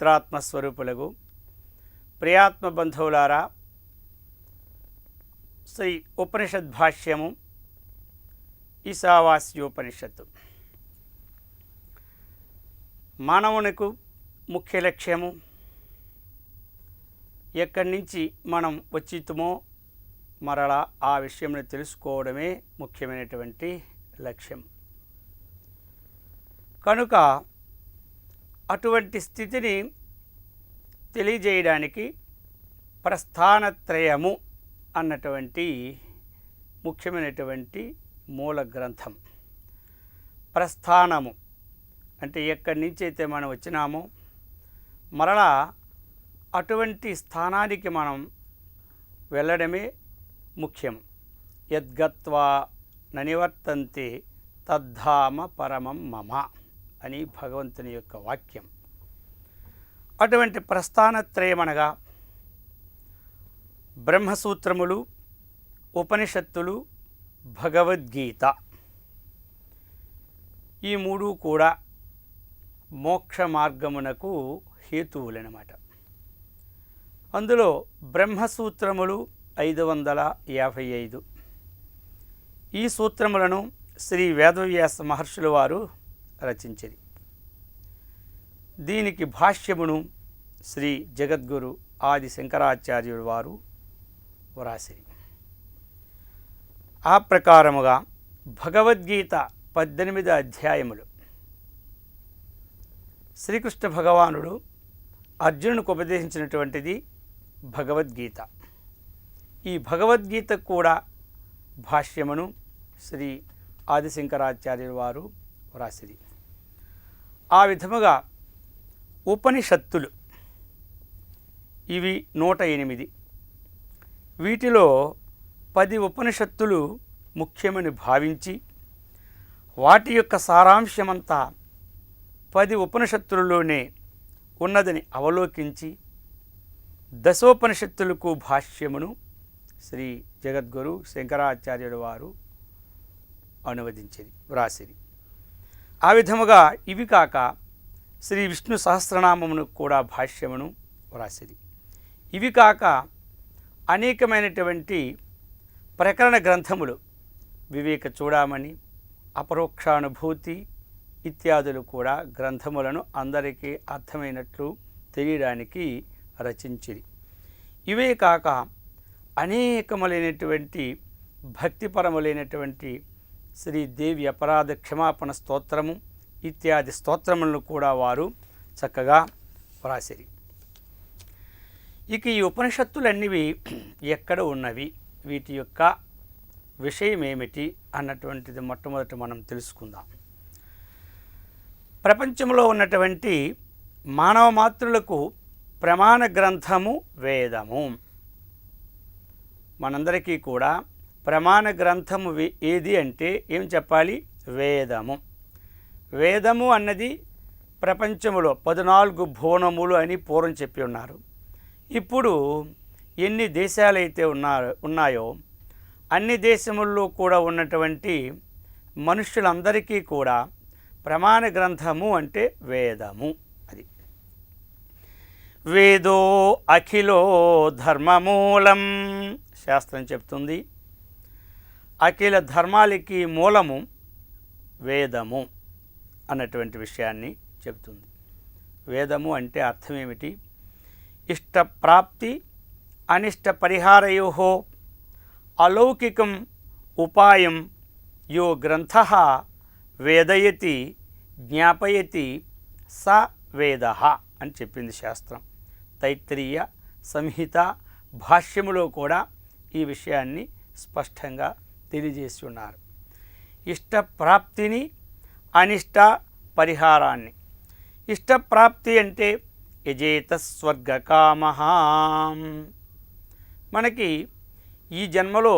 పవిత్రాత్మస్వరూపులకు ప్రియాత్మ బంధువులారా, శ్రీ ఉపనిషద్ భాష్యము ఈశావాస్యోపనిషత్తు. మానవునికి ముఖ్య లక్ష్యము ఎక్కడి నుంచి మనం వచ్చితమో మరలా ఆ విషయంలో తెలుసుకోవడమే ముఖ్యమైనటువంటి లక్ష్యం. కనుక అటువంటి స్థితిని తెలియజేయడానికి ప్రస్థానత్రయము అన్నటువంటి ముఖ్యమైనటువంటి మూల గ్రంథం. ప్రస్థానము అంటే ఎక్కడి నుంచి అయితే మనం వచ్చినామో మరలా అటువంటి స్థానానికి మనం వెళ్ళడమే ముఖ్యం. యద్గత్వా ననివర్తంతే తద్ధామ పరమం మమ అని భగవంతుని యొక్క వాక్యం. అటువంటి ప్రస్థానత్రయం అనగా బ్రహ్మసూత్రములు, ఉపనిషత్తులు, భగవద్గీత, ఈ మూడు కూడా మోక్ష మార్గమునకు హేతువులనమాట. అందులో బ్రహ్మసూత్రములు 555. ఈ సూత్రములను శ్రీ వేదవ్యాస మహర్షుల వారు రచించిరి. దీనికి భాష్యమును శ్రీ జగద్గురు ఆది శంకరాచార్యుల వారు వ్రాసిరి. ఆ ప్రకారముగా భగవద్గీత 18 అధ్యాయములు. శ్రీకృష్ణ భగవానుడు అర్జునునికి ఉపదేశించినటువంటిది భగవద్గీత. ఈ భగవద్గీత కూడా భాష్యమును శ్రీ ఆదిశంకరాచార్యుల వారు వ్రాసిరి. ఆ విధముగా ఉపనిషత్తులు ఇవి 108. వీటిలో 10 ఉపనిషత్తులు ముఖ్యమని భావించి వాటి యొక్క సారాంశమంతా 10 ఉపనిషత్తులలోనే ఉన్నదని అవలోకించి దశోపనిషత్తులకు భాష్యమును శ్రీ జగద్గురు శంకరాచార్యుల వారు అనువదించిరి, వ్రాసిరి. ఆ విధముగా ఇవి కాక శ్రీ విష్ణు సహస్రనామమును కూడా భాష్యమును వ్రాసిరి. ఇవి కాక అనేకమైనటువంటి ప్రకరణ గ్రంథములు, వివేక చూడామణి, అపరోక్షానుభూతి ఇత్యాదులు కూడా గ్రంథములను అందరికీ అర్థమైనట్లు తెలియడానికి రచించిరి. ఇవే కాక అనేకములైనటువంటి భక్తిపరములైనటువంటి శ్రీదేవి అపరాధ క్షమాపణ స్తోత్రము ఇత్యాది స్తోత్రములను కూడా వారు చక్కగా వ్రాసిరి. ఇక ఈ ఉపనిషత్తులన్నవి ఎక్కడ ఉన్నవి, వీటి యొక్క విషయం ఏమిటి అన్నటువంటిది మొట్టమొదట మనం తెలుసుకుందాం. ప్రపంచంలో ఉన్నటువంటి మానవ మాతృలకు ప్రమాణ గ్రంథము వేదము. మనందరికీ కూడా ప్రమాణ గ్రంథము ఏది అంటే ఏం చెప్పాలి? వేదము. వేదము అన్నది ప్రపంచంలో 14 భువనములు అని పూర్వం చెప్పి ఉన్నారు. ఇప్పుడు ఎన్ని దేశాలైతే ఉన్నాయో అన్ని దేశముల్లో కూడా ఉన్నటువంటి మనుష్యులందరికీ కూడా ప్రమాణ గ్రంథము అంటే వేదము. అది వేదో అఖిలో ధర్మమూలం శాస్త్రం చెప్తుంది. అఖిల ధర్మాలకి మూలము వేదము అన్నటువంటి విషయాన్ని చెప్తుంది. వేదము అంటే అర్థం ఏమిటి? ఇష్టప్రాప్తి అనిష్ట పరిహారయో అలౌకికం ఉపాయం యో గ్రంథ వేదయతి జ్ఞాపయతి స వేద అని చెప్పింది శాస్త్రం. తైత్రీయ సంహిత భాష్యములో కూడా ఈ విషయాన్ని స్పష్టంగా తెలియజేసి ఉన్నారు. ఇష్టప్రాప్తిని అనిష్ట పరిహారాన్ని. ఇష్టప్రాప్తి అంటే యజేత స్వర్గకామః. మనకి ఈ జన్మలో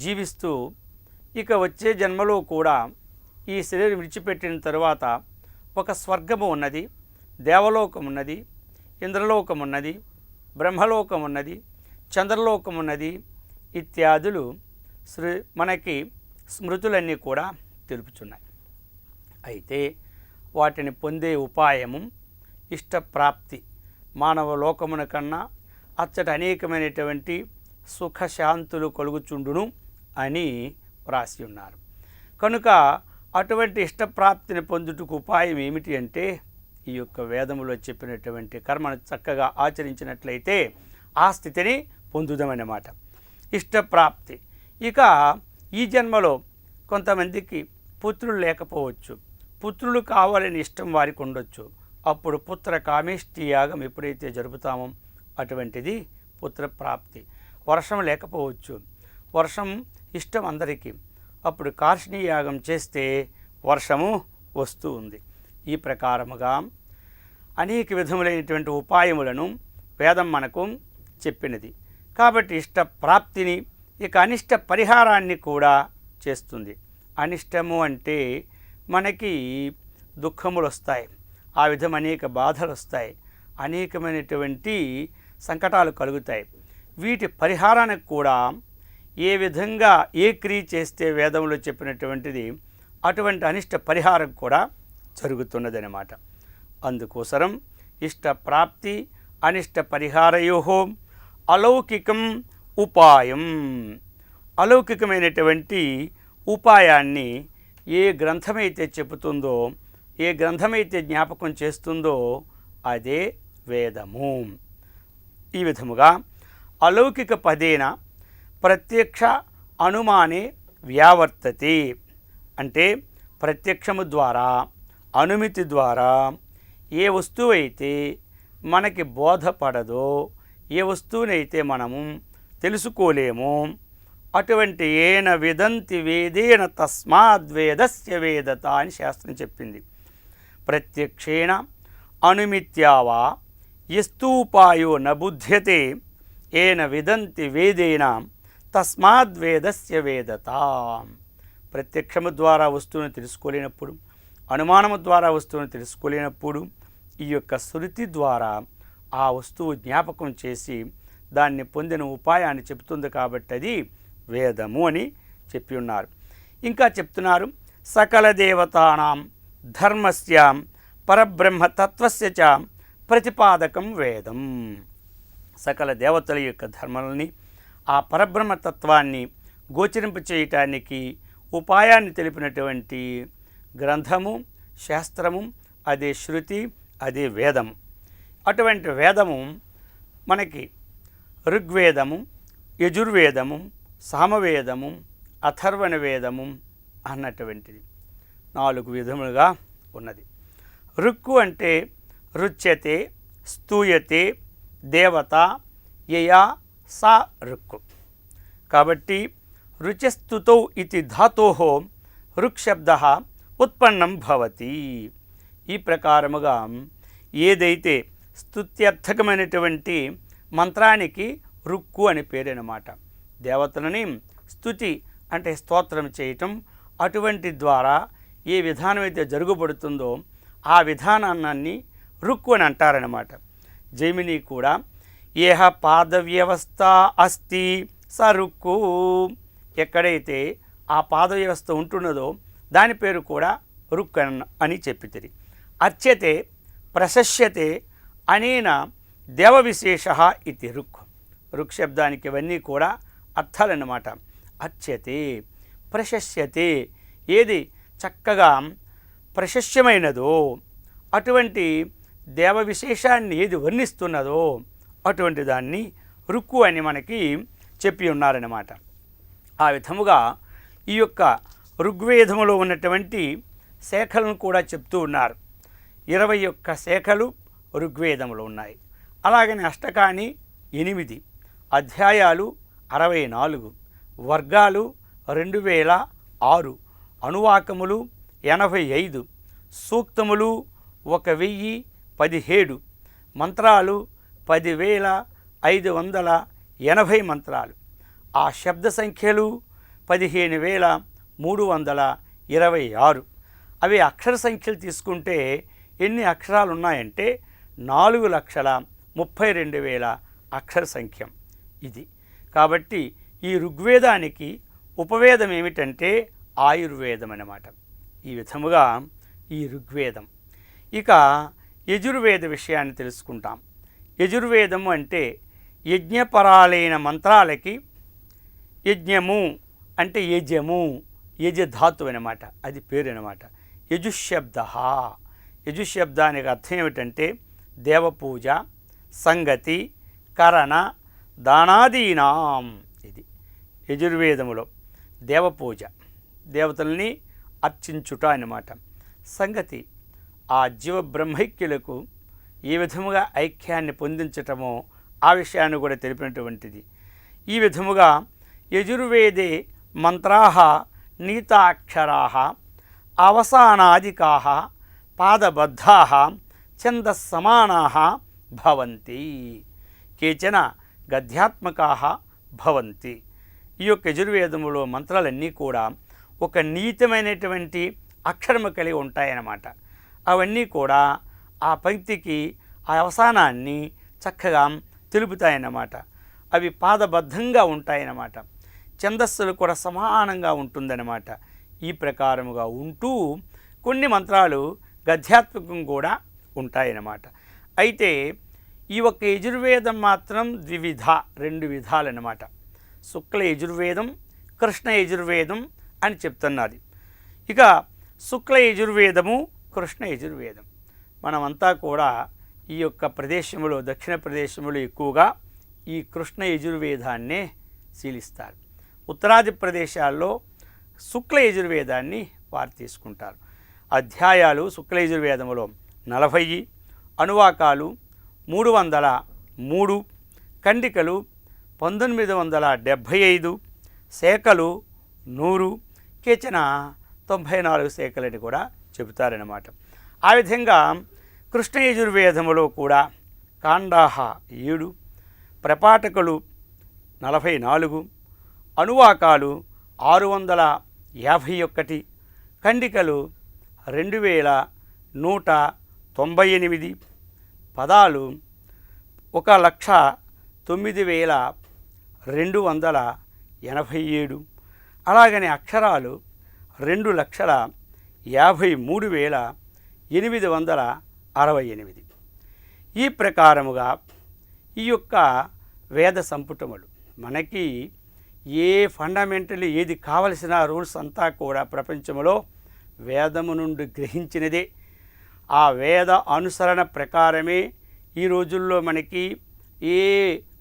జీవిస్తూ ఇక వచ్చే జన్మలో కూడా ఈ శరీరం విడిచిపెట్టిన తరువాత ఒక స్వర్గము ఉన్నది, దేవలోకం ఉన్నది, ఇంద్రలోకం ఉన్నది, బ్రహ్మలోకం ఉన్నది, చంద్రలోకం ఉన్నది ఇత్యాదులు మనకి స్మృతులన్నీ కూడా తెలుపుచున్నాయి. అయితే వాటిని పొందే ఉపాయము ఇష్టప్రాప్తి, మానవ లోకమున కన్నా అచ్చట అనేకమైనటువంటి సుఖశాంతులు కలుగుచుండును అని వ్రాసి ఉన్నారు. కనుక అటువంటి ఇష్టప్రాప్తిని పొందుటకు ఉపాయం ఏమిటి అంటే ఈ యొక్క వేదములో చెప్పినటువంటి కర్మను చక్కగా ఆచరించినట్లయితే ఆ స్థితిని పొందుదామన్నమాట. ఇష్టప్రాప్తి. ఇక ఈ జన్మలో కొంతమందికి పుత్రులు లేకపోవచ్చు, పుత్రులు కావాలని ఇష్టం వారికి ఉండొచ్చు. అప్పుడు పుత్ర కామేష్టి యాగం ఎప్పుడైతే జరుపుతామో అటువంటిది పుత్రప్రాప్తి. వర్షం లేకపోవచ్చు, వర్షం ఇష్టం అందరికీ, అప్పుడు కార్షిణీ యాగం చేస్తే వర్షము వస్తూ ఉంది. ఈ ప్రకారముగా అనేక విధములైనటువంటి ఉపాయములను వేదం మనకు చెప్పినది. కాబట్టి ఇష్టప్రాప్తిని, ఇక అనిష్ట పరిహారాన్ని కూడా చేస్తుంది. అనిష్టము అంటే మనకి దుఃఖములు వస్తాయి, ఆ విధం అనేక బాధలు వస్తాయి, అనేకమైనటువంటి సంకటాలు కలుగుతాయి. వీటి పరిహారానికి కూడా ఏ విధంగా ఏ క్రియ చేస్తే వేదంలో చెప్పినటువంటిది అటువంటి అనిష్ట పరిహారం కూడా జరుగుతున్నదన్నమాట. అందుకోసరం ఇష్టప్రాప్తి అనిష్ట పరిహారయోహో అలౌకికం ఉపాయం, అలౌకికమైనటువంటి ఉపాయాన్ని ఏ గ్రంథమైతే చెబుతుందో, ఏ గ్రంథమైతే జ్ఞాపకం చేస్తుందో అదే వేదము. ఈ విధముగా అలౌకిక పదేన ప్రత్యక్ష అనుమానే వ్యావర్తతే, అంటే ప్రత్యక్షము ద్వారా అనుమితి ద్వారా ఏ వస్తువు అయితే మనకి బోధపడదో, ఏ వస్తువునైతే మనము తెలుసుకోలేమో అటువంటి ఏన విదంతి వేదేన తస్మాద్వేదస్య వేదత అని శాస్త్రం చెప్పింది. ప్రత్యక్షేణ అనుమిత్యావా యస్తూపాయో నబుధ్యతే ఏన విదంతి వేదేన తస్మాద్వేదస్య వేదత. ప్రత్యక్షము ద్వారా వస్తువును తెలుసుకోలేనప్పుడు, అనుమానము ద్వారా వస్తువును తెలుసుకోలేనప్పుడు ఈ యొక్క శృతి ద్వారా ఆ వస్తువు జ్ఞాపకం చేసి దాన్ని పొందిన ఉపాయాన్ని చెబుతుంది. కాబట్టి అది వేదము అని చెప్పి ఉన్నారు. ఇంకా చెప్తున్నారు, సకల దేవతానాం ధర్మస్య పరబ్రహ్మతత్వస్య చ ప్రతిపాదకం వేదం. సకల దేవతల యొక్క ధర్మాలని, ఆ పరబ్రహ్మతత్వాన్ని గోచరింప చేయటానికి ఉపాయాన్ని తెలిపినటువంటి గ్రంథము, శాస్త్రము అదే శృతి, అదే వేదము. అటువంటి వేదము మనకి ఋగ్వేదము, యజుర్వేదము, సామవేదము, అథర్వణ వేదము అన్నటువంటిది 4 విధములుగా ఉన్నది. ఋక్కు అంటే రుచ్యతే, స్తూయతే, దేవత, యయా సా ఋక్కు. కాబట్టి రుచస్తుతౌ ఇతి ధాతోః ఋక్ శబ్దః ఉత్పన్నం భవతి. ఈ ప్రకారముగా ఏదైతే స్తుత్యర్థకమైనటువంటి మంత్రానికి రుక్కు అని పేరనమాట. దేవతలని స్తుతి అంటే స్తోత్రం చేయటం, అటువంటి ద్వారా ఏ విధానం అయితే జరుగుబడుతుందో ఆ విధానాన్ని రుక్కు అని అంటారనమాట. జైమిని కూడా ఏహ పాదవ్యవస్థ అస్తి స రుక్కు, ఎక్కడైతే ఆ పాద వ్యవస్థ ఉంటున్నదో దాని పేరు కూడా రుక్ అని చెప్పితిరి. అర్చ్యతే ప్రశస్యతే అనేన దేవ విశేష ఇది రుక్. రుక్ శబ్దానికి ఇవన్నీ కూడా అర్థాలన్నమాట. అర్చ్యతే, ప్రశస్యతే, ఏది చక్కగా ప్రశస్యమైనదో అటువంటి దేవ విశేషాన్ని ఏది వర్ణిస్తున్నదో అటువంటి దాన్ని రుక్కు అని మనకి చెప్పి ఉన్నారన్నమాట. ఆ విధముగా ఈ యొక్క ఋగ్వేదములో ఉన్నటువంటి శాఖలను కూడా చెప్తూ ఉన్నారు. 21 శాఖలు ఋగ్వేదములో ఉన్నాయి. అలాగని అష్టకాని 8, అధ్యాయాలు 64, వర్గాలు 2006, అనువాకములు 85, సూక్తములు 1017, మంత్రాలు 10,580 మంత్రాలు. ఆ శబ్ద సంఖ్యలు 15,326. అవి అక్షర సంఖ్యలు తీసుకుంటే ఎన్ని అక్షరాలు ఉన్నాయంటే 4,32,000 అక్షర సంఖ్య ఇది. కాబట్టి ఈ ఋగ్వేదానికి ఉపవేదం ఏమిటంటే ఆయుర్వేదం అన్నమాట. ఈ విధముగా ఈ ఋగ్వేదం. ఇక యజుర్వేద విషయాన్ని తెలుసుకుంటాం. యజుర్వేదము అంటే యజ్ఞపరాలైన మంత్రాలకి యజ్ఞము అంటే యజము, యజధాతు అనమాట, అది పేరు అనమాట. యజుశబ్ద. యజుశబ్దానికి అర్థం ఏమిటంటే దేవపూజ, సంగతి, కరణ, దానాదీనాం. ఇది యజుర్వేదములో దేవపూజ, దేవతల్ని అర్చించుట అన్నమాట. సంగతి, ఆ జీవ బ్రహ్మైక్యులకు ఏ విధముగా ఐక్యాన్ని పొందించటమో ఆ విషయాన్ని కూడా తెలిపినటువంటిది. ఈ విధముగా యజుర్వేదే మంత్రాః నీతాక్షరాः అవసానాదికాः పాదబద్ధాः ఛందస్సమానాः భవంతి, కేచన గద్యాత్మకాः భవంతి. ఈ యొక్క యజుర్వేదములో మంత్రాలన్నీ కూడా ఒక నీతమైనటువంటి అక్షరము కలిగి ఉంటాయన్నమాట. అవన్నీ కూడా ఆ పంక్తికి ఆ అవసానాన్ని చక్కగా తెలుపుతాయన్నమాట. అవి పాదబద్ధంగా ఉంటాయన్నమాట. ఛందస్సులు కూడా సమానంగా ఉంటుందన్నమాట. ఈ ప్రకారముగా ఉంటూ కొన్ని మంత్రాలు గద్యాత్మకం కూడా ఉంటాయన్నమాట. అయితే ఈ ఒక్క యజుర్వేదం మాత్రం ద్వివిధ, రెండు విధాలన్నమాట. శుక్ల యజుర్వేదం, కృష్ణ యజుర్వేదం అని చెప్తున్నది. ఇక శుక్ల యజుర్వేదము, కృష్ణ యజుర్వేదం, మనమంతా కూడా ఈ యొక్క ప్రదేశంలో, దక్షిణ ప్రదేశంలో ఎక్కువగా ఈ కృష్ణ యజుర్వేదాన్నే శీలిస్తారు. ఉత్తరాది ప్రదేశాల్లో శుక్ల యజుర్వేదాన్ని వారు తీసుకుంటారు. అధ్యాయాలు శుక్ల యజుర్వేదములో 40, అనువాకాలు 303, ఖండికలు 1975, శాఖలు 100, కేచన 94 శాఖలని కూడా చెబుతారన్నమాట. ఆ విధంగా కృష్ణ యజుర్వేదములో కూడా కాండాహ 7, ప్రపాఠకులు 44, అనువాకాలు 651, ఖండికలు 2198, పదాలు 1,09,287, అలాగనే అక్షరాలు 2,53,868. ఈ ప్రకారముగా ఈ యొక్క వేద సంపుటములు మనకి ఏ ఫండమెంటల్ ఏది కావలసిన రూల్స్ అంతా కూడా ప్రపంచంలో వేదము నుండి గ్రహించినదే. ఆ వేద అనుసరణ ప్రకారమే ఈ రోజుల్లో మనకి ఏ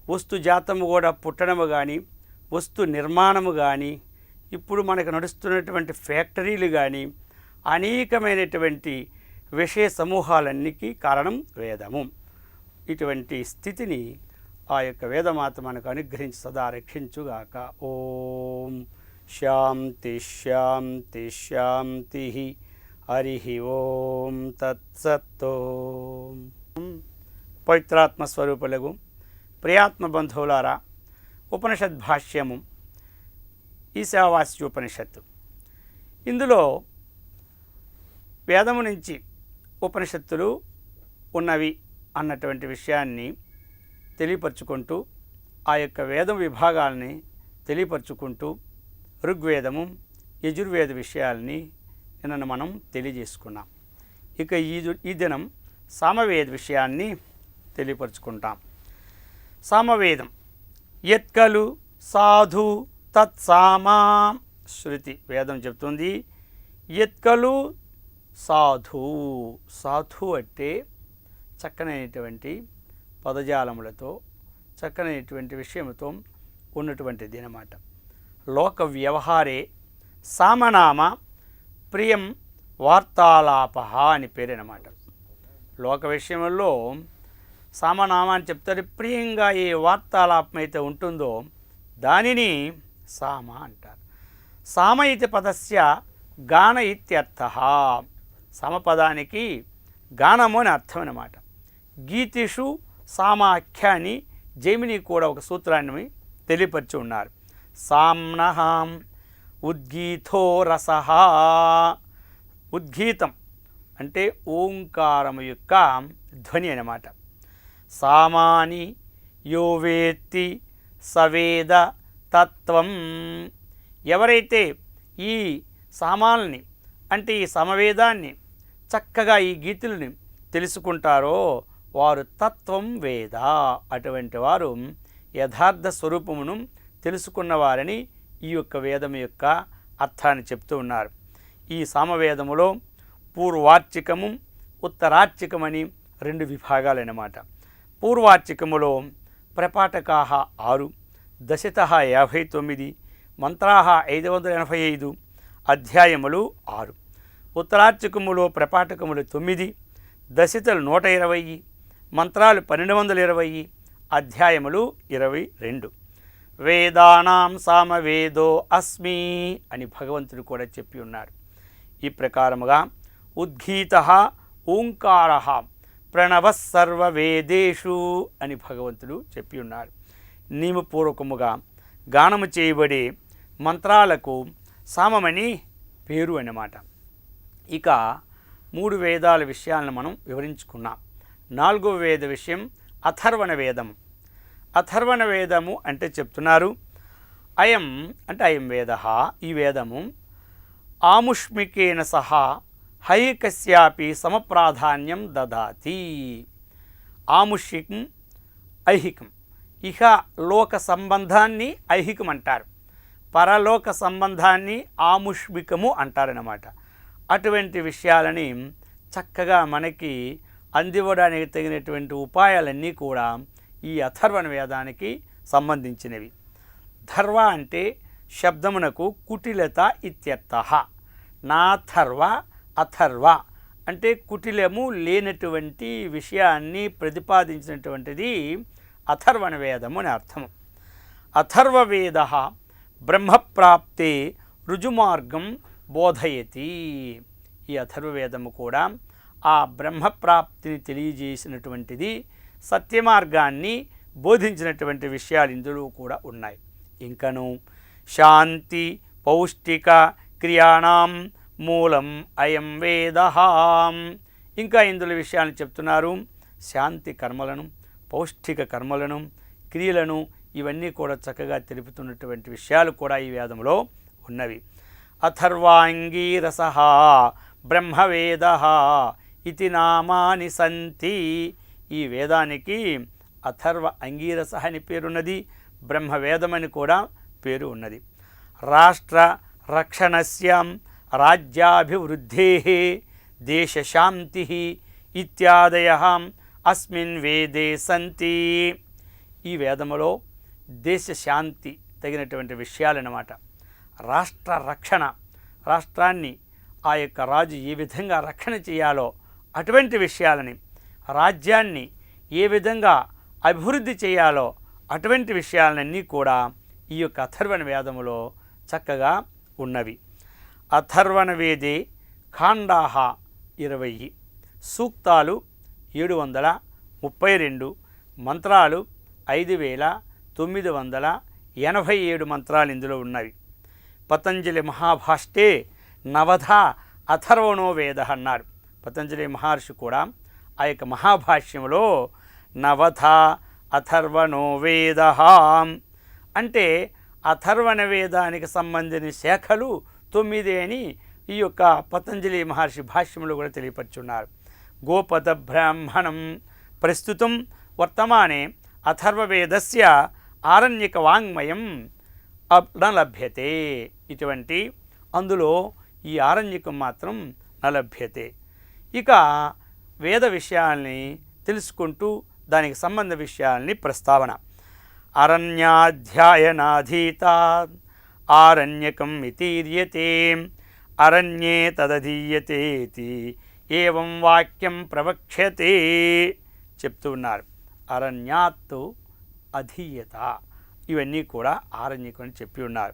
వస్తు జాతము కూడా పుట్టడము కానీ, వస్తు నిర్మాణము కానీ, ఇప్పుడు మనకు నడుస్తున్నటువంటి ఫ్యాక్టరీలు కానీ, అనేకమైనటువంటి విషయ సమూహాలన్నిటికీ కారణం వేదము. ఇటువంటి స్థితిని ఆ యొక్క వేదమాత మనకు అనుగ్రహించి సదా రక్షించుగాక. ఓం శాంతి శాంతి శాంతి. హరి ఓం తత్సత్. పవిత్రాత్మ స్వరూపులకు ప్రియాత్మ బంధువులారా, ఉపనిషద్ భాష్యము ఈశావాస్యోపనిషత్తు. ఇందులో వేదము నుంచి ఉపనిషత్తులు ఉన్నవి అన్నటువంటి విషయాన్ని తెలియపరుచుకుంటూ, ఆ యొక్క వేద విభాగాల్ని తెలియపరుచుకుంటూ ఋగ్వేదము, యజుర్వేద విషయాల్ని నిన్న మనం తెలియజేసుకున్నాం. ఇక ఈ దినం సామవేద విషయాన్ని తెలియపరుచుకుంటాం. సామవేదం యత్కలు సాధు తత్సామా. శృతి వేదం చెప్తుంది యత్కలు సాధు. సాధు అంటే చక్కనైనటువంటి పదజాలములతో, చక్కనైనటువంటి విషయముతో ఉన్నటువంటిది అన్నమాట. లోక వ్యవహారే సామనామ ప్రియం వార్తాలాప అని పేరన్నమాట. లోక విషయంలో సామనామా అని చెప్తారు. ప్రియంగా ఏ వార్తాలాపం అయితే ఉంటుందో దానిని సామ అంటారు. సామ ఇతి పదస్య గాన ఇత్యర్థ. సమపదానికి గానము అని అర్థం అన్నమాట. గీతిషు సామాఖ్యాని జైమిని కూడా ఒక సూత్రాన్ని తెలియపరిచి ఉన్నారు. సామ్నహాం ఉద్గీతో రసః. ఉద్గీతం అంటే ఓంకారము యొక్క ధ్వని అన్నమాట. సామాని యో వేత్తి సవేద తత్వం. ఎవరైతే ఈ సామాల్ని అంటే ఈ సమవేదాన్ని చక్కగా ఈ గీతుల్ని తెలుసుకుంటారో వారు తత్వం వేద, అటువంటి వారు యథార్థ స్వరూపమును తెలుసుకున్నవారని ఈ యొక్క వేదం యొక్క అర్థాన్ని చెప్తూ ఉన్నారు. ఈ సామవేదములో పూర్వార్చికము, ఉత్తరార్చికమని 2 విభాగాలన్నమాట. పూర్వార్చికములో ప్రపాఠకాహ 6, దశితః 59, మంత్రాహ 585, అధ్యాయములు 6. ఉత్తరార్చికములో ప్రపాఠకములు 9, దశితలు 120, మంత్రాలు 1220, అధ్యాయములు 22. వేదానాం సామవేదో అస్మి అని భగవంతుడు కూడా చెప్పి ఉన్నారు. ఈ ప్రకారముగా ఉద్గీతః ఓంకారః ప్రణవః సర్వవేదేషు అని భగవంతుడు చెప్పి ఉన్నారు. నియమపూర్వకముగా గానము చేయబడే మంత్రాలకు సామమని పేరు అన్నమాట. ఇక 3 వేదాల విషయాలను మనం వివరించుకున్నాం. 4వ వేద విషయం అథర్వణ వేదం. అథర్వణ వేదము అంటే చెప్తున్నారు, అయం అంటే అయం వేద, ఈ వేదము ఆముష్మికేన సహా హైకస్యాపి సమప్రాధాన్యం దదాతి. ఆముష్మికం ఐహికం, ఇహ లోక సంబంధాన్ని ఐహికం అంటారు, పరలోక సంబంధాన్ని ఆముష్మికము అంటారన్నమాట. అటువంటి విషయాలని చక్కగా మనకి అందివ్వడానికి తగినటువంటి ఉపాయాలన్నీ కూడా ఈ అథర్వణ వేదానికి సంబంధించినవి. ధర్వ అంటే శబ్దమునకు కుటిలత ఇత్యర్థః. నాథర్వ అథర్వ అంటే కుటిలము లేనటువంటి విషయాన్ని ప్రతిపాదించినటువంటిది అథర్వణ వేదము అని అర్థము. అథర్వ వేద బ్రహ్మప్రాప్తే రుజుమార్గం బోధయతి. ఈ అథర్వవేదము కూడా ఆ బ్రహ్మప్రాప్తిని తెలియజేసినటువంటిది, సత్యమార్గాన్ని బోధించినటువంటి విషయాలు ఇందులో కూడా ఉన్నాయి. ఇంకను శాంతి పౌష్టిక క్రియాణం మూలం అయం వేద. ఇంకా ఇందులో విషయాలను చెప్తున్నారు. శాంతి కర్మలను, పౌష్టిక కర్మలను, క్రియలను ఇవన్నీ కూడా చక్కగా తెలుపుతున్నటువంటి విషయాలు కూడా ఈ వేదంలో ఉన్నవి. అథర్వాంగీరసః బ్రహ్మవేదః ఇతి నామాని సంతి. ఈ వేదానికి అథర్వ అంగీరస అని పేరున్నది, బ్రహ్మవేదమని కూడా పేరు ఉన్నది. రాష్ట్ర రక్షణస్య రాజ్యాభివృద్ధేః దేశశాంతి ఇత్యాదయః అస్మిన్ వేదే సంతి. ఈ వేదములో దేశశాంతి తగినటువంటి విషయాలన్నమాట. రాష్ట్ర రక్షణ, రాష్ట్రాన్ని ఆ యొక్క రాజు ఏ విధంగా రక్షణ చేయాలో అటువంటి విషయాలని, రాజ్యాన్ని ఏ విధంగా అభివృద్ధి చేయాలో అటువంటి విషయాలన్నీ కూడా ఈ యొక్క అథర్వణ వేదములో చక్కగా ఉన్నవి. అథర్వణ వేదే ఖాండాహ 20, సూక్తాలు 732, మంత్రాలు 5987 మంత్రాలు ఇందులో ఉన్నవి. పతంజలి మహాభాష్టే నవధ అథర్వణో వేద అన్నారు. పతంజలి మహర్షి కూడా ఆ యొక్క మహాభాష్యంలో నవధ అథర్వణో వేద అంటే అథర్వణ వేదానికి సంబంధించిన శాఖలు 9 అని ఈ యొక్క పతంజలి మహర్షి భాష్యంలో కూడా తెలియపరుచున్నారు. గోపద బ్రాహ్మణం ప్రస్తుతం వర్తమానే అథర్వవేదస్య ఆరణ్యక వాంగ్మయం న లభ్యతే. ఇటువంటి అందులో ఈ ఆరణ్యకం మాత్రం న లభ్యతే. ఇక వేద విషయాల్ని తెలుసుకుంటూ దానికి సంబంధ విషయాల్ని ప్రస్తావన. అరణ్యాధ్యాయనాధీత ఆరణ్యకం ఇతీర్యతే అరణ్యే తదధీయతేతి ఏవం వాక్యం ప్రవక్ష్యతే చెప్తూ ఉన్నారు. అరణ్యాత్తు అధీయత ఇవన్నీ కూడా ఆరణ్యకం అని చెప్పి ఉన్నారు.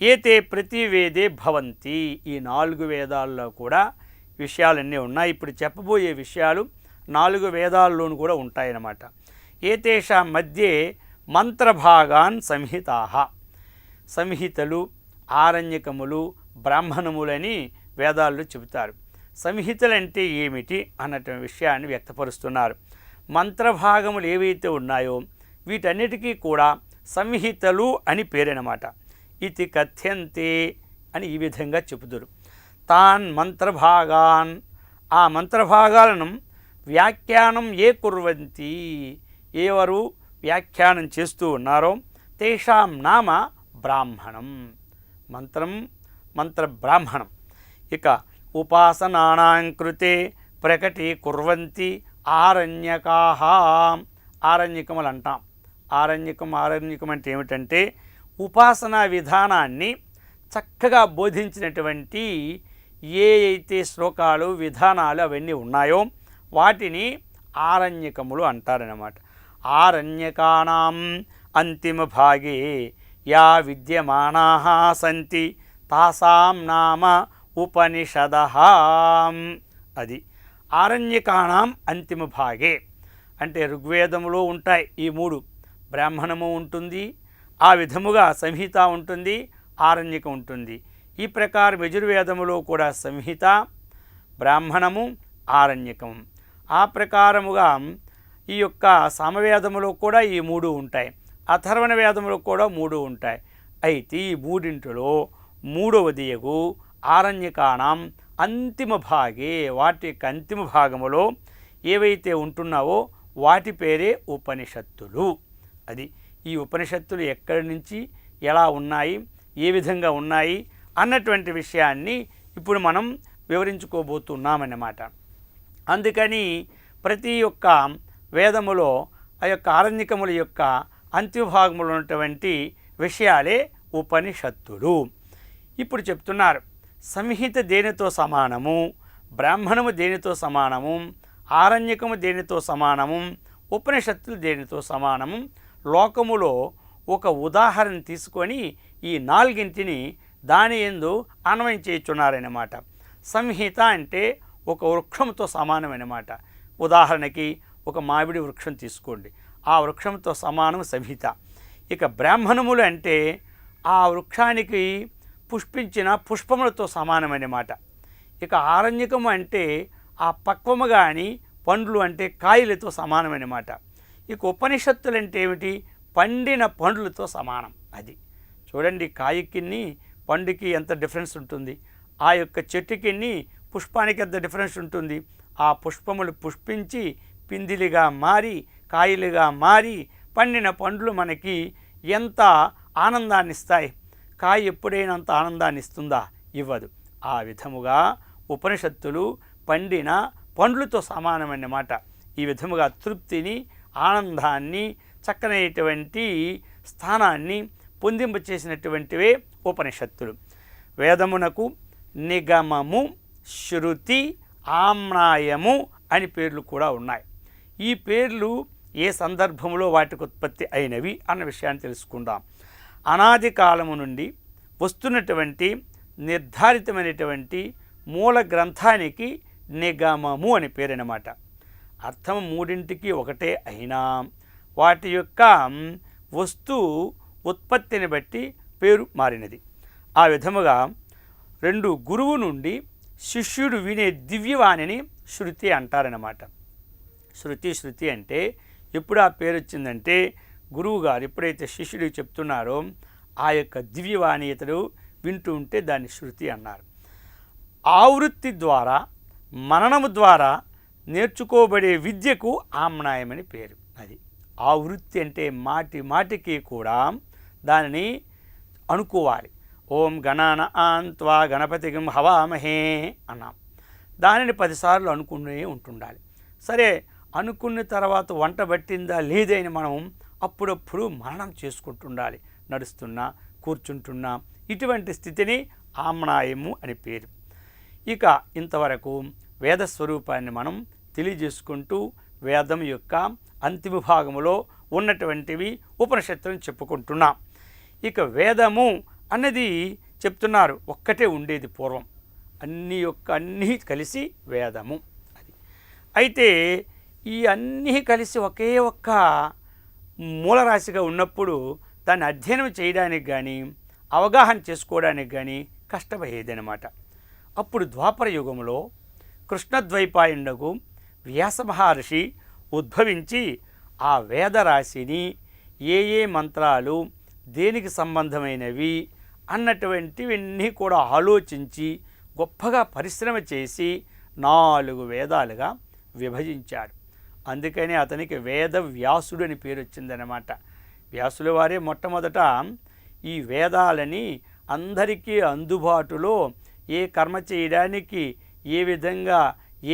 ఏతే ప్రతి వేదే భవంతి. ఈ 4 వేదాల్లో కూడా విషయాలన్నీ ఉన్నాయి. ఇప్పుడు చెప్పబోయే విషయాలు 4 వేదాల్లోనూ కూడా ఉంటాయన్నమాట. ఏతేషా మధ్యే మంత్రభాగాన్ సంహితాః. సంహితలు, ఆరణ్యకములు, బ్రాహ్మణములని వేదాల్లో చెబుతారు. సంహితలంటే ఏమిటి అన్నటువంటి విషయాన్ని వ్యక్తపరుస్తున్నారు. మంత్రభాగములు ఏవైతే ఉన్నాయో వీటన్నిటికీ కూడా సంహితలు అని పేరనమాట. ఇది కథ్యంతే అని ఈ విధంగా చెబుదురు. తాన్ మంత్రభాగాన్, ఆ మంత్రభాగాలను వ్యాఖ్యానం ఏ కుర్వంతి, ఎవరు వ్యాఖ్యానం చేస్తూ ఉన్నారో తేషాం నామ బ్రాహ్మణం, మంత్ర బ్రాహ్మణం. ఇక ఉపాసనానాం కృతే ప్రకటీకుర్వంతి ఆరణ్యకాః, ఆరణ్యకములు అంటాం. ఆరణ్యకం అంటే ఏమిటంటే ఉపాసనా విధానాన్ని చక్కగా బోధించినటువంటి ఏ అయితే శ్లోకాలు విధానాలు అవన్నీ ఉన్నాయో వాటిని ఆరణ్యకములు అంటారన్నమాట. ఆరణ్యకానాం అంతిమ భాగే యా విద్యమానాః సంతి తాసాం నామ ఉపనిషదః. అది ఆరణ్యకానాం అంతిమ భాగే అంటే ఋగ్వేదములో ఉంటాయి ఈ మూడు. బ్రాహ్మణము ఉంటుంది, ఆ విధముగా సంహిత ఉంటుంది, ఆరణ్యకం ఉంటుంది. ఈ ప్రకారం యజుర్వేదములో కూడా సంహిత, బ్రాహ్మణము, ఆరణ్యకం. ఆ ప్రకారముగా ఈ యొక్క సామవేదములో కూడా ఈ మూడు ఉంటాయి, అథర్వణ వేదములో కూడా మూడు ఉంటాయి. అయితే ఈ మూడింటిలో మూడవదియగు ఆరణ్యకానాం అంతిమ భాగే, వాటి యొక్క అంతిమ భాగములో ఏవైతే ఉంటున్నావో వాటి పేరే ఉపనిషత్తులు. అది ఈ ఉపనిషత్తులు ఎక్కడి నుంచి ఎలా ఉన్నాయి, ఏ విధంగా ఉన్నాయి అన్నటువంటి విషయాన్ని ఇప్పుడు మనం వివరించుకోబోతున్నామన్నమాట. అందుకని ప్రతి ఒక్క వేదములో ఆ యొక్క ఆరణ్యకముల యొక్క అంతిమ భాగములో ఉన్నటువంటి విషయాలే ఉపనిషత్తులు. ఇప్పుడు చెప్తున్నారు సంహిత దేనితో సమానము, బ్రాహ్మణము దేనితో సమానము, ఆరణ్యకము దేనితో సమానము, ఉపనిషత్తులు దేనితో సమానము. లోకములో ఒక ఉదాహరణ తీసుకొని ఈ నాలుగింటిని దాని యందు అన్వయం చేయుచున్నారన్నమాట. సంహిత అంటే ఒక వృక్షంతో సమానమన్నమాట. ఉదాహరణకి ఒక మామిడి వృక్షం తీసుకోండి, ఆ వృక్షంతో సమానం సంహిత. ఇక బ్రాహ్మణములు అంటే ఆ వృక్షానికి పుష్పించిన పుష్పములతో సమానమన్నమాట. ఇక ఆరణ్యకము అంటే ఆ పక్వము కానీ పండ్లు అంటే కాయలతో సమానమన్నమాట. ఇక ఉపనిషత్తులు అంటే ఏమిటి, పండిన పండ్లతో సమానం. అది చూడండి, కాయకిన్ని పండుకి ఎంత డిఫరెన్స్ ఉంటుంది, ఆ యొక్క చెట్టుకిన్ని పుష్పానికి ఎంత డిఫరెన్స్ ఉంటుంది. ఆ పుష్పములు పుష్పించి పిందిలిగా మారి కాయలుగా మారి పండిన పండ్లు మనకి ఎంత ఆనందాన్ని ఇస్తాయి. కాయ ఎప్పుడైనా అంత ఆనందాన్ని ఇస్తుందా? ఇవ్వదు. ఆ విధముగా ఉపనిషత్తులు పండిన పండ్లతో సమానమన్నమాట. ఈ విధముగా తృప్తిని, ఆనందాన్ని, చక్కనైనటువంటి స్థానాన్ని పొందింపచేసినటువంటివే ఉపనిషత్తులు. వేదమునకు నిగమము, శృతి, ఆమ్నాయము అని పేర్లు కూడా ఉన్నాయి. ఈ పేర్లు ఏ సందర్భంలో వాటికి ఉత్పత్తి అయినవి అన్న విషయాన్ని తెలుసుకుందాం. అనాది కాలము నుండి వస్తున్నటువంటి నిర్ధారితమైనటువంటి మూల గ్రంథానికి నిగమము అని పేరన్నమాట. అర్థం మూడింటికి ఒకటే అయినా వాటి యొక్క వస్తు ఉత్పత్తిని బట్టి పేరు మారినది. ఆ విధముగా రెండు గురువు నుండి శిష్యుడు వినే దివ్యవాణిని శృతి అంటారన్నమాట. శృతి అంటే ఎప్పుడు ఆ పేరు వచ్చిందంటే గురువు గారు ఎప్పుడైతే శిష్యుడికి చెప్తున్నారో ఆ యొక్క దివ్యవాణి ఇతడు వింటూ ఉంటే దాన్ని శృతి అన్నారు. ఆవృత్తి ద్వారా, మననము ద్వారా నేర్చుకోబడే విద్యకు ఆమ్నాయమని పేరు. అది ఆవృత్తి అంటే మాటి మాటికి కూడా దానిని అనుకోవాలి. ఓం గణానాన్త్వా గణపతిం హవామహే అన్నాం, దానిని 10 సార్లు అనుకునే ఉంటుండాలి. సరే, అనుకున్న తర్వాత వంట పట్టిందా లేదని మనం అప్పుడప్పుడు మననం చేసుకుంటుండాలి. నడుస్తున్నా, కూర్చుంటున్నా, ఇటువంటి స్థితిని ఆమ్నాయము అని పేరు. ఇక ఇంతవరకు వేద స్వరూపాన్ని మనం తెలియజేసుకుంటూ వేదం యొక్క అంతిమ భాగములో ఉన్నటువంటివి ఉపనిషత్తులను చెప్పుకుంటున్నాం. ఇక వేదము అన్నది చెప్తున్నారు ఒక్కటే ఉండేది పూర్వం, అన్నీ కలిసి వేదము. అది అయితే ఈ అన్నీ కలిసి ఒకే ఒక్క మూలరాశిగా ఉన్నప్పుడు దాన్ని అధ్యయనం చేయడానికి కానీ అవగాహన చేసుకోవడానికి కానీ కష్టమయ్యేదనమాట. అప్పుడు ద్వాపర యుగంలో కృష్ణద్వైపాయనుడకు వ్యాస మహర్షి ఉద్భవించి ఆ వేదరాశిని ఏ మంత్రాలు దేనికి సంబంధమైనవి అన్నటువంటివన్నీ కూడా ఆలోచించి గొప్పగా పరిశ్రమ చేసి 4 వేదాలుగా విభజించాడు. అందుకని అతనికి వేద వ్యాసుడు అని పేరు వచ్చిందనమాట. వ్యాసుల వారే మొట్టమొదట ఈ వేదాలని అందరికీ అందుబాటులో ఏ కర్మ చేయడానికి ఏ విధంగా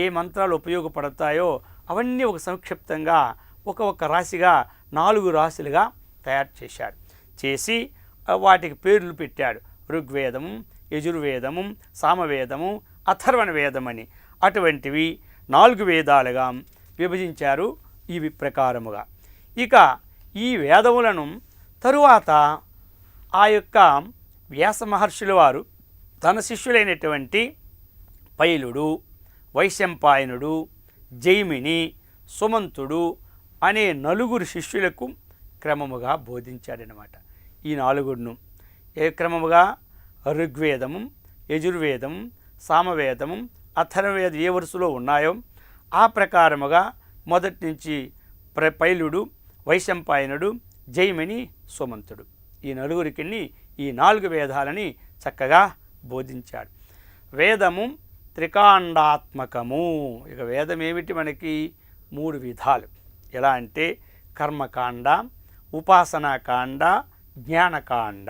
ఏ మంత్రాలు ఉపయోగపడతాయో అవన్నీ ఒక సంక్షిప్తంగా ఒక రాశిగా 4 రాశులుగా తయారు చేశాడు. చేసి వాటికి పేర్లు పెట్టాడు. ఋగ్వేదము, యజుర్వేదము, సామవేదము, అథర్వణ వేదమని. అటువంటివి 4 వేదాలుగా విభజించారు ఇవి ప్రకారముగా. ఇక ఈ వేదములను తరువాత ఆ యొక్క వ్యాస మహర్షుల వారు తన శిష్యులైనటువంటి పైలుడు, వైశంపాయనుడు, జైమిని, సుమంతుడు అనే 4 శిష్యులకు క్రమముగా బోధించాడనమాట. ఈ 4 ఏ క్రమముగా ఋగ్వేదము, యజుర్వేదము, సామవేదము, అథర్వవేదం ఏ వరుసలో ఉన్నాయో ఆ ప్రకారముగా మొదటి నుంచి పైలుడు, వైశంపాయనుడు, జైమిని, సుమంతుడు ఈ 4కి ఈ 4 వేదాలని చక్కగా బోధించాడు. వేదము త్రికాండాత్మకము. ఇక వేదం ఏమిటి? మనకి 3 విధాలు. ఎలా అంటే కర్మకాండ, ఉపాసనాకాండ, జ్ఞానకాండ.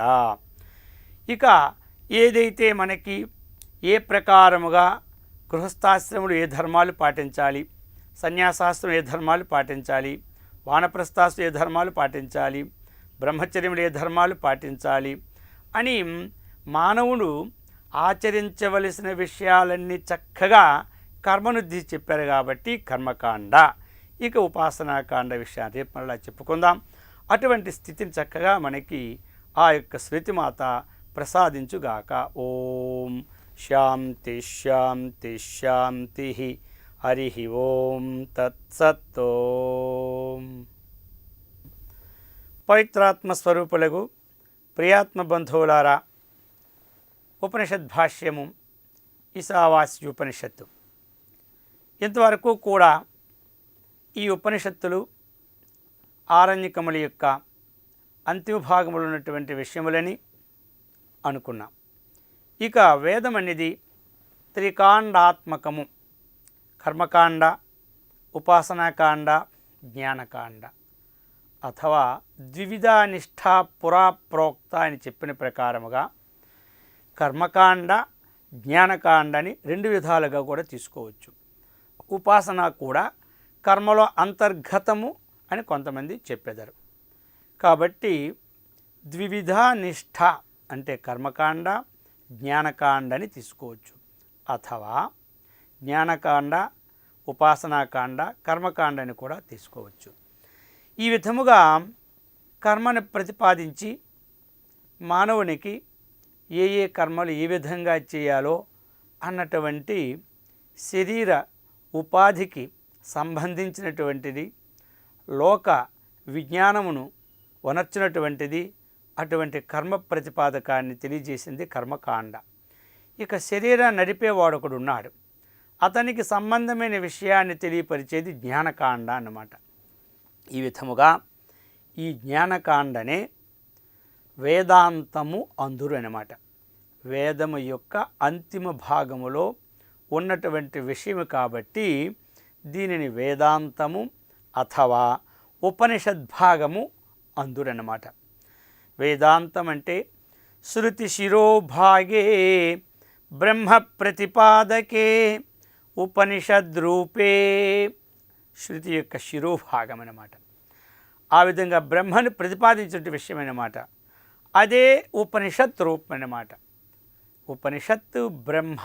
ఇక ఏదైతే మనకి ఏ ప్రకారముగా గృహస్థాశ్రములు ఏ ధర్మాలు పాటించాలి, సన్యాసాశ్రమం ఏ ధర్మాలు పాటించాలి, వానప్రస్థాశ్రమం ఏ ధర్మాలు పాటించాలి, బ్రహ్మచర్యములు ఏ ధర్మాలు పాటించాలి అని మానవుడు ఆచరించవలసిన విషయాలన్నీ చక్కగా కర్మనుద్ధి చెప్పారు కాబట్టి కర్మకాండ. ఇక ఉపాసనాకాండ విషయాన్ని రేపు మళ్ళీ చెప్పుకుందాం. అటువంటి స్థితిని చక్కగా మనకి ఆ యొక్క శృతిమాత ప్రసాదించుగాక. ఓం శాంతి శాంతి శాంతి. హరి ఓం తత్సత్. ఓం. పవిత్రాత్మ స్వరూపులకు ప్రియాత్మ బంధువులారా, ఉపనిషద్ భాష్యము ఈశావాస్యోపనిషత్తు. ఇంతవరకు కూడా ఈ ఉపనిషత్తులు ఆరణ్యకముల యొక్క అంతిమ భాగములు ఉన్నటువంటి విషయములని అనుకున్నాం. ఇక వేదం అనేది త్రికాండాత్మకము. కర్మకాండ, ఉపాసనాకాండ, జ్ఞానకాండ అథవా ద్వివిధా నిష్ఠా పురా ప్రోక్త అని చెప్పిన ప్రకారముగా కర్మకాండ, జ్ఞానకాండని 2 విధాలుగా కూడా తీసుకోవచ్చు. ఉపాసన కూడా కర్మలో అంతర్గతము అని కొంతమంది చెప్పేదారు. కాబట్టి ద్వివిధ నిష్ఠ అంటే కర్మకాండ, జ్ఞానకాండని తీసుకోవచ్చు. అథవా జ్ఞానకాండ, ఉపాసనాకాండ, కర్మకాండని కూడా తీసుకోవచ్చు. ఈ విధముగా కర్మను ప్రతిపాదించి మానవునికి ఏ కర్మలు ఏ విధంగా చేయాలో అన్నటువంటి శరీర ఉపాధికి సంబంధించినటువంటిది, లోక విజ్ఞానమును వనర్చినటువంటిది అటువంటి కర్మ ప్రతిపాదకాన్ని తెలియజేసింది కర్మకాండ. ఇక శరీరాన్ని నడిపేవాడు ఒకడు ఉన్నాడు, అతనికి సంబంధమైన విషయాన్ని తెలియపరిచేది జ్ఞానకాండ అన్నమాట. ఈ విధముగా ఈ జ్ఞానకాండనే వేదాంతము అందురు అన్నమాట. వేదము యొక్క అంతిమ భాగములో ఉన్నటువంటి విషయము కాబట్టి దీనిని వేదాంతము అథవా ఉపనిషద్భాగము అందురన్నమాట. వేదాంతం అంటే శృతి శిరోభాగే బ్రహ్మ ప్రతిపాదకే ఉపనిషద్రూపే. శృతి యొక్క శిరోభాగం అన్నమాట. ఆ విధంగా బ్రహ్మను ప్రతిపాదించే విషయం అన్నమాట. అదే ఉపనిషత్ రూపం అన్నమాట. ఉపనిషత్తు బ్రహ్మ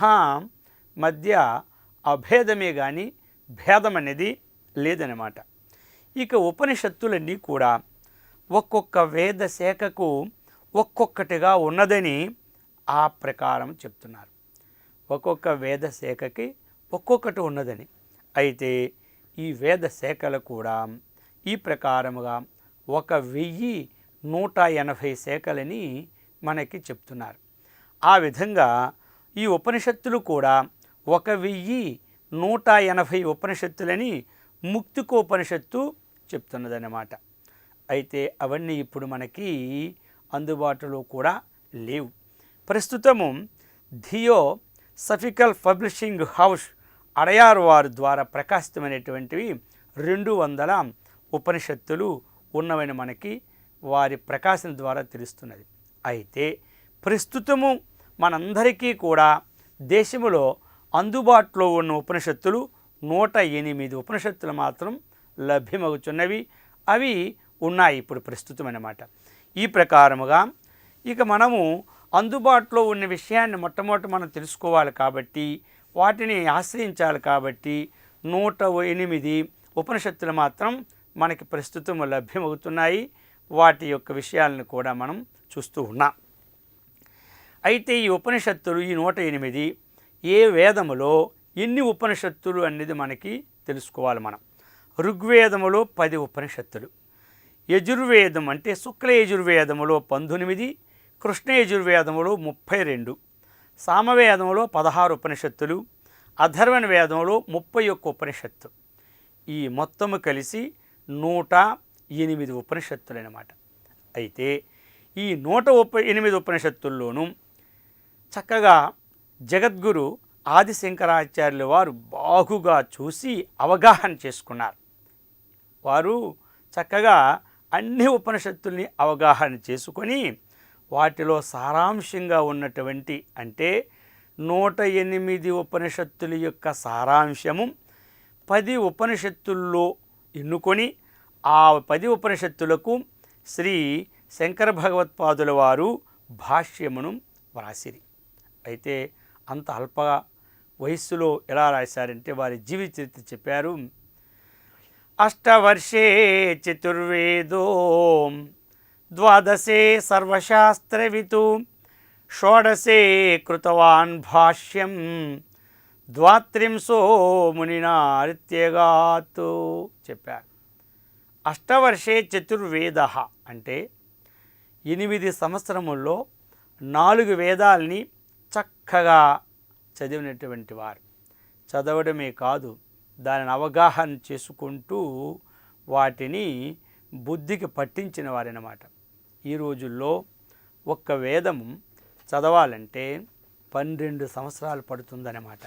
మధ్య అభేదమే కానీ భేదం అనేది లేదన్నమాట. ఇక ఉపనిషత్తులన్నీ కూడా ఒక్కొక్క వేద శాఖకు ఒక్కొక్కటిగా ఉన్నదని ఆ ప్రకారం చెప్తున్నారు. ఒక్కొక్క వేద శాఖకి ఒక్కొక్కటి ఉన్నదని. అయితే ఈ వేద శాఖలు కూడా ఈ ప్రకారముగా 1180 శాఖలని మనకి చెప్తున్నారు. ఆ విధంగా ఈ ఉపనిషత్తులు కూడా 1180 ఉపనిషత్తులని ముక్తికోపనిషత్తు చెప్తున్నదన్నమాట. అయితే అవన్నీ ఇప్పుడు మనకి అందుబాటులో కూడా లేవు. ప్రస్తుతము థియోసఫికల్ పబ్లిషింగ్ హౌస్ అడయారు వారి ద్వారా ప్రకాశితమైనటువంటివి 200 ఉపనిషత్తులు ఉన్నవని మనకి వారి ప్రకాశం ద్వారా తెలుస్తున్నది. అయితే ప్రస్తుతము మనందరికీ కూడా దేశంలో అందుబాటులో ఉన్న ఉపనిషత్తులు 108 ఉపనిషత్తులు మాత్రం లభ్యమవుతున్నవి. అవి ఉన్నాయి ఇప్పుడు ప్రస్తుతం అన్నమాట. ఈ ప్రకారముగా ఇక మనము అందుబాటులో ఉన్న విషయాన్ని మొట్టమొదటి మనం తెలుసుకోవాలి కాబట్టి, వాటిని ఆశ్రయించాలి కాబట్టి 108 ఉపనిషత్తులు మాత్రం మనకి ప్రస్తుతం లభ్యమవుతున్నాయి. వాటి యొక్క విషయాలను కూడా మనం చూస్తూ ఉన్నాం. అయితే ఈ ఉపనిషత్తులు ఈ 108 ఏ వేదములో ఎన్ని ఉపనిషత్తులు అనేది మనకి తెలుసుకోవాలి. మనం ఋగ్వేదములో 10 ఉపనిషత్తులు, యజుర్వేదం అంటే శుక్ల యజుర్వేదములో 19, కృష్ణ యజుర్వేదములో 32, సామవేదములో 16 ఉపనిషత్తులు, అథర్వణ వేదంలో 31 ఉపనిషత్తు. ఈ మొత్తము కలిసి 108 ఉపనిషత్తులు అన్నమాట. అయితే ఈ 108 ఉపనిషత్తుల్లోనూ చక్కగా జగద్గురు ఆదిశంకరాచార్యుల వారు బాగుగా చూసి అవగాహన చేసుకున్నారు. వారు చక్కగా అన్ని ఉపనిషత్తుల్ని అవగాహన చేసుకొని వాటిలో సారాంశంగా ఉన్నటువంటి అంటే 108 ఉపనిషత్తుల యొక్క సారాంశము 10 ఉపనిషత్తుల్లో ఎన్నుకొని ఆ 10 ఉపనిషత్తులకు శ్రీ శంకర భగవత్పాదుల వారు భాష్యమును వ్రాసిరి. అయితే అంత అల్ప వయస్సులో ఎలా రాశారంటే వారి జీవిత చరిత్ర చెప్పారు. అష్టవర్షే చతుర్వేదో ద్వాదశే సర్వశాస్త్రవితు షోడశే కృతవాన్ భాష్యం ద్వాత్రింశో మునినారిత్యగాతు చెప్పారు. అష్టవర్షే చతుర్వేద అంటే 8 సంవత్సరముల్లో 4 వేదాలని చక్కగా చదివినటువంటి వారు. చదవడమే కాదు దానిని అవగాహన చేసుకుంటూ వాటిని బుద్ధికి పట్టించిన వారన్నమాట. ఈ రోజుల్లో ఒక్క వేదము చదవాలంటే 12 సంవత్సరాలు పడుతుందన్నమాట.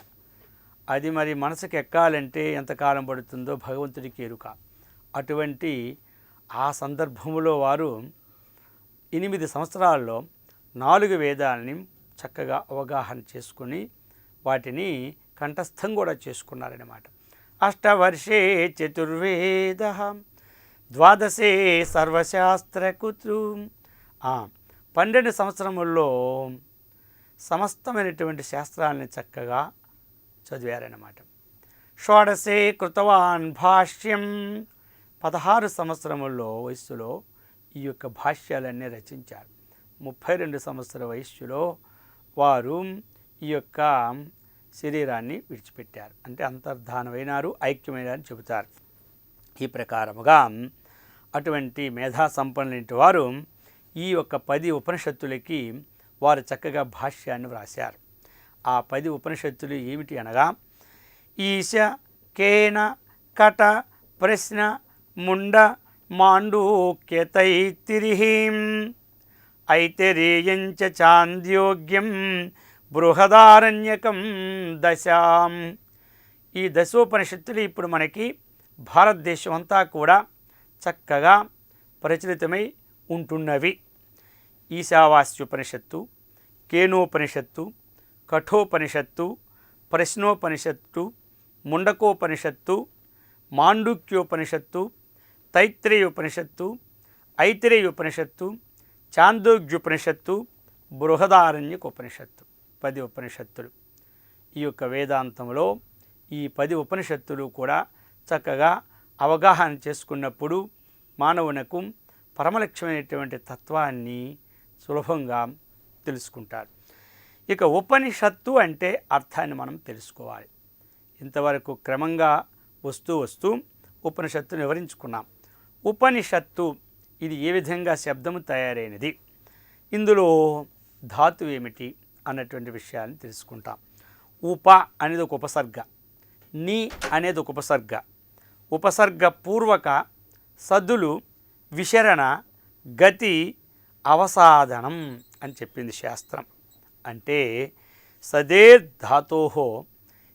అది మరి మనసుకు ఎక్కాలంటే ఎంతకాలం పడుతుందో భగవంతుడికి ఎరుక. అటువంటి ఆ సందర్భంలో వారు 8 సంవత్సరాల్లో 4 వేదాలని చక్కగా అవగాహన చేసుకుని వాటిని కంఠస్థం కూడా చేసుకున్నారన్నమాట. అష్టవర్షే చతుర్వేద ద్వాదశే సర్వశాస్త్రకృతు 12 సంవత్సరముల్లో సమస్తమైనటువంటి శాస్త్రాలని చక్కగా చదివారన్నమాట. షోడశే కృతవాన్ భాష్యం 16 సంవత్సరముల్లో వయస్సులో ఈ యొక్క భాష్యాలన్నీ రచించారు. 32 సంవత్సర వయస్సులో వారు ఈ యొక్క శరీరాన్ని విడిచిపెట్టారు. అంటే అంతర్ధానమైనారు, ఐక్యమైనారు అని చెబుతారు. ఈ ప్రకారముగా అటువంటి మేధా సంపన్నులైన వారు ఈ యొక్క 10 ఉపనిషత్తులకి వారు చక్కగా భాష్యాన్ని వ్రాశారు. ఆ 10 ఉపనిషత్తులు ఏమిటి అనగా ఈశ, కేన, కట, ప్రశ్న, ముండ, మాండూక్యతైత్తిరిహీం ఐతిరేయంచ చాంద్యోగ్యం బృహదారణ్యకం దశాం. ఈ దశోపనిషత్తులు ఇప్పుడు మనకి భారతదేశం అంతా కూడా చక్కగా ప్రచురితమై ఉంటున్నవి. ఈశావాస్యోపనిషత్తు, కేనోపనిషత్తు, కఠోపనిషత్తు, ప్రశ్నోపనిషత్తు, ముండకోపనిషత్తు, మాండూక్యోపనిషత్తు, తైత్రేయోపనిషత్తు, ఐతిరేయోపనిషత్తు, చాందోగ్యోపనిషత్తు, బృహదారణ్యకోపనిషత్తు 10 ఉపనిషత్తులు. ఈ యొక్క వేదాంతంలో ఈ 10 ఉపనిషత్తులు కూడా చక్కగా అవగాహన చేసుకున్నప్పుడు మానవునకు పరమలక్ష్యమైనటువంటి తత్వాన్ని సులభంగా తెలుసుకుంటారు. ఇక ఉపనిషత్తు అంటే అర్థాన్ని మనం తెలుసుకోవాలి. ఇంతవరకు క్రమంగా వస్తూ ఉపనిషత్తును వివరించుకున్నాం. ఉపనిషత్తు ఇది ఏ విధంగా శబ్దము తయారైనది, ఇందులో ధాతువు ఏమిటి అన్నటువంటి విషయాన్ని తెలుసుకుంటాం. ఉప అనేది ఒక ఉపసర్గ, ని అనేది ఒక ఉపసర్గ, ఉపసర్గ పూర్వక సద్దులు విశరణ, గతి, అవసాదనం అని చెప్పింది శాస్త్రం. అంటే సదేర్ ధాతో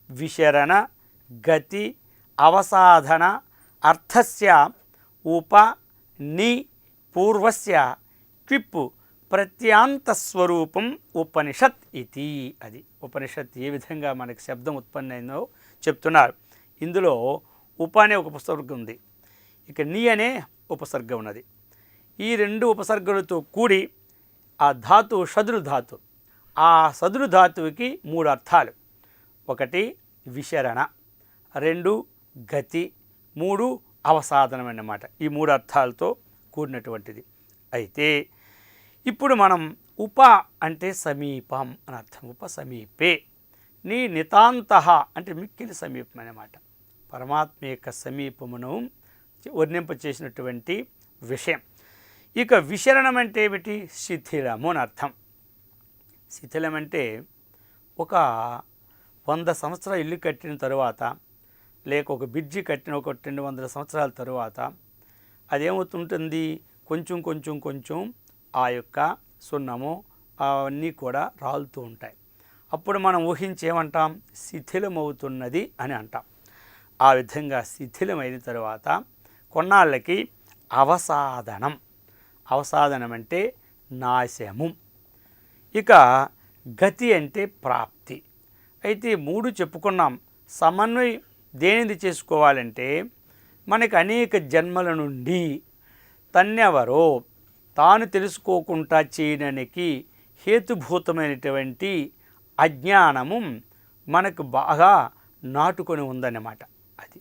విశరణ గతి అవసాధన అర్థస్య ఉప ని పూర్వస్య క్విప్పు ప్రత్యాంతస్వరూపం ఉపనిషత్ ఇది. అది ఉపనిషత్ ఏ విధంగా మనకి శబ్దం ఉత్పన్నమైందో చెప్తున్నారు. ఇందులో ఉప అనే ఒక ఉపసర్గం ఉంది, ఇక ని అనే ఉపసర్గం ఉన్నది. ఈ రెండు ఉపసర్గలతో కూడి ఆ ధాతువు సదురు ధాతు. ఆ సదురు ధాతువుకి మూడు అర్థాలు. ఒకటి విశరణ, రెండు గతి, మూడు అవసాధనం అన్నమాట. ఈ మూడు అర్థాలతో కూడినటువంటిది. అయితే ఇప్పుడు మనం ఉప అంటే సమీపం అని అర్థం. ఉప సమీపే నీ నితాంత అంటే మిక్కిలి సమీపం అన్నమాట. పరమాత్మ యొక్క సమీపమును వర్ణింపచేసినటువంటి విషయం. ఇక విశరణం అంటే ఏమిటి? శిథిలము అని అర్థం. శిథిలం అంటే ఒక 100 సంవత్సరాల ఇల్లు కట్టిన తరువాత, లేక ఒక బ్రిడ్జి కట్టిన ఒక 200 సంవత్సరాల తరువాత అదేమవుతుంటుంది? కొంచెం కొంచెం కొంచెం ఆ యొక్క సున్నము అవన్నీ కూడా రాలుతూ ఉంటాయి. అప్పుడు మనం ఊహించేమంటాం? శిథిలమవుతున్నది అని అంటాం. ఆ విధంగా శిథిలమైన తరువాత కొన్నాళ్ళకి అవసాదనం. అవసాదనం అంటే నాశము. ఇక గతి అంటే ప్రాప్తి. అయితే మూడు చెప్పుకున్నాం. సమన్వయం దేనిది చేసుకోవాలంటే మనకి అనేక జన్మల నుండి తన్నెవరో తాను తెలుసుకోకుండా చేయడానికి హేతుభూతమైనటువంటి అజ్ఞానము మనకు బాగా నాటుకొని ఉందన్నమాట. అది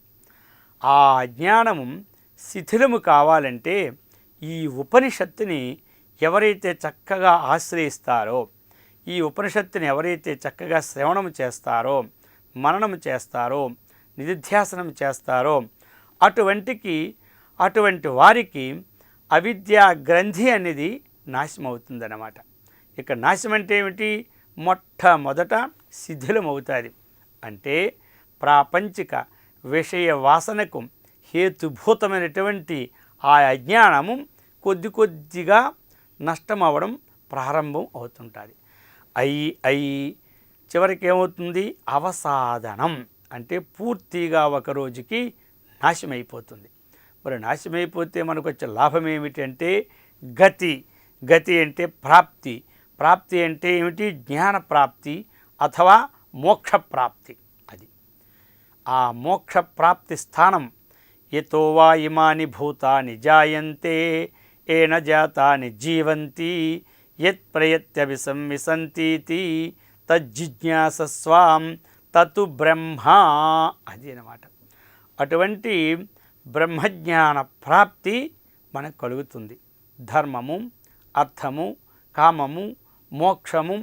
ఆ అజ్ఞానము శిథిలము కావాలంటే ఈ ఉపనిషత్తుని ఎవరైతే చక్కగా ఆశ్రయిస్తారో, ఈ ఉపనిషత్తుని ఎవరైతే చక్కగా శ్రవణం చేస్తారో, మననం చేస్తారో, నిధిధ్యాసనం చేస్తారో అటువంటి వారికి అవిద్యా గ్రంథి అనేది నాశనం అవుతుందన్నమాట. ఇక నాశనం అంటే ఏమిటి? మొట్టమొదట శిథిలమవుతుంది. అంటే ప్రాపంచిక విషయ వాసనకు హేతుభూతమైనటువంటి ఆ అజ్ఞానము కొద్ది కొద్దిగా నష్టం అవ్వడం ప్రారంభం అవుతుంటుంది. అయి చివరికి ఏమవుతుంది? అవసాదనం అంటే పూర్తిగా ఒక రోజుకి నాశమైపోతుంది. మరి నాశమైపోతే మనకు వచ్చే లాభం ఏమిటంటే గతి. గతి అంటే ప్రాప్తి. ప్రాప్తి అంటే ఏమిటి? జ్ఞాన ప్రాప్తి అథవా మోక్ష ప్రాప్తి. అది ఆ మోక్ష ప్రాప్తి స్థానం. యతో వా ఇమాని భూతాని జాయంతే ఏన జాతాని జీవంతి యత్ ప్రయత్యభిసంవిసంతీతి తజ్జిజ్ఞాసస్వాం తతు బ్రహ్మ. అది అన్నమాట. అటువంటి బ్రహ్మజ్ఞాన ప్రాప్తి మనకు కలుగుతుంది. ధర్మము, అర్థము, కామము, మోక్షము